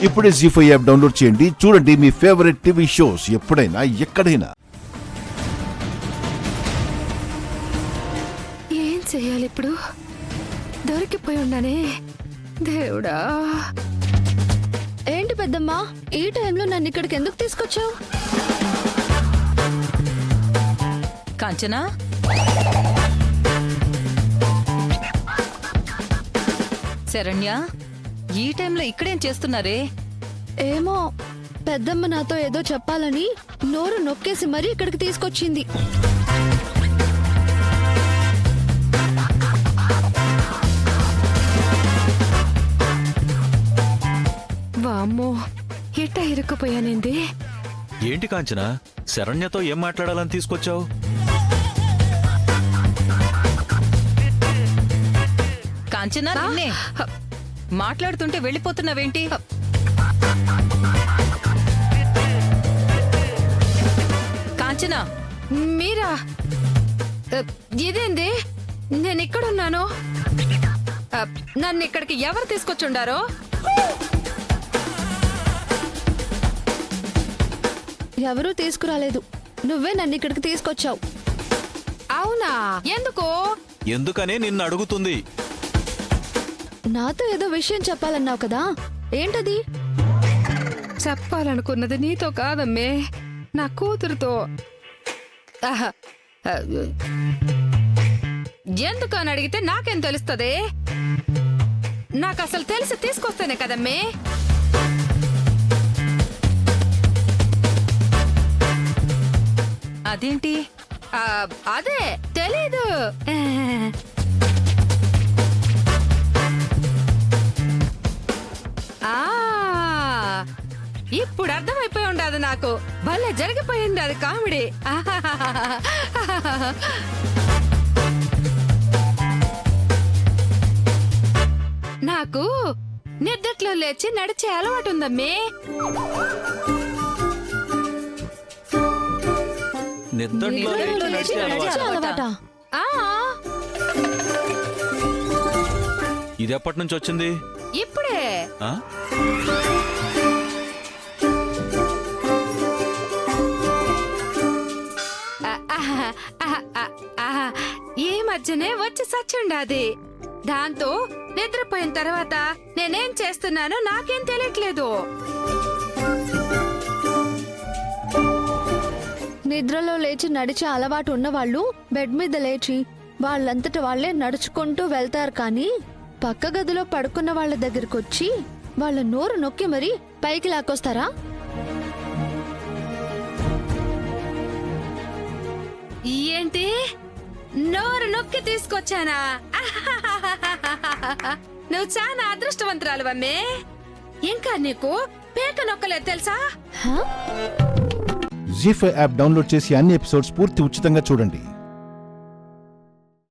ఇప్పుడే జీ5 app download చేయండి. చూడండి మీ ఫేవరెట్ టీవీ షోస్ ఎప్పుడైనా ఎక్కడైనా. ఏం చెయ్యాలి ఇప్పుడు? దొరికిపోయి ఉన్నానే దేవుడా. ఏంటి పెద్దమ్మా, ఈ టైంలో నన్ను ఇక్కడికి ఎందుకు తీసుకొచ్చావు? కాంచనా, శరణ్య, ఈ టైంలో ఇక్కడేం చేస్తున్నారే? ఏమో, పెద్దమ్మ నాతో ఏదో చెప్పాలని నోరు నొక్కేసి మరీ ఇక్కడికి తీసుకొచ్చింది. వామ్మో, ఇట్ట ఇరుక్కుపోయానేంది? ఏంటి కాంచనా, శరణ్యతో ఏం మాట్లాడాలని తీసుకొచ్చావు? కాంచనా, నిన్నే మాట్లాడుతుంటే వెళ్ళిపోతున్నావేంటి? కాంచనా, మీరా? ఇదేంది? నేను ఇక్కడున్నాను. నన్ను ఇక్కడికి ఎవరు తీసుకొచ్చుండారో? ఎవరూ తీసుకురాలేదు, నువ్వే నన్ను ఇక్కడికి తీసుకొచ్చావు. అవునా? ఎందుకు? ఎందుకనే నిన్ను అడుగుతుంది. నాతో ఏదో విషయం చెప్పాలన్నావు కదా, ఏంటది? చెప్పాలనుకున్నది నీతో కాదమ్మే, నా కూతురుతో. ఆహా, ఎందుకు అని అడిగితే నాకేం తెలుస్తుంది? నాకు అసలు తెలిసి తీసుకొస్తేనే కదమ్మే. అదేంటి? అదే తెలీదు. ఇప్పుడు అర్థమైపోయి ఉండదు నాకు. భలే జరిగిపోయింది అది కామెడీ. నాకు నిద్దట్లో లేచి నడిచే అలవాటు ఉందమ్మే. నిద్రలో లేచి నడిచే అలవాటా? ఆ, ఇది ఎప్పటి నుంచి వచ్చింది? ఇప్పుడే. ఆ? ఈ మధ్యనే వచ్చి సచ్చుండాది. దాంతో నిద్రపోయిన తర్వాత నేనేం చేస్తున్నానో నాకేం తెలియట్లేదు. నిద్రలో లేచి నడిచే అలవాటు ఉన్నవాళ్ళు బెడ్ మీద లేచి వాళ్ళంతట వాళ్లే నడుచుకుంటూ వెళ్తారు, కానీ పక్క గదిలో పడుకున్న వాళ్ళ దగ్గరకు వచ్చి వాళ్ళ నోరు నొక్కి మరీ పైకి లాక్కొస్తారా? ఏంటి? నోరు నొక్కి తీసుకొచ్చానా? నువ్వు చాలా అదృష్టవంతురాలువమ్మే. ఇంకా నీకు పేక నొక్కలేదు తెలుసా? జీ5 యాప్ డౌన్లోడ్ చేసి అన్ని ఎపిసోడ్స్ పూర్తి ఉచితంగా చూడండి.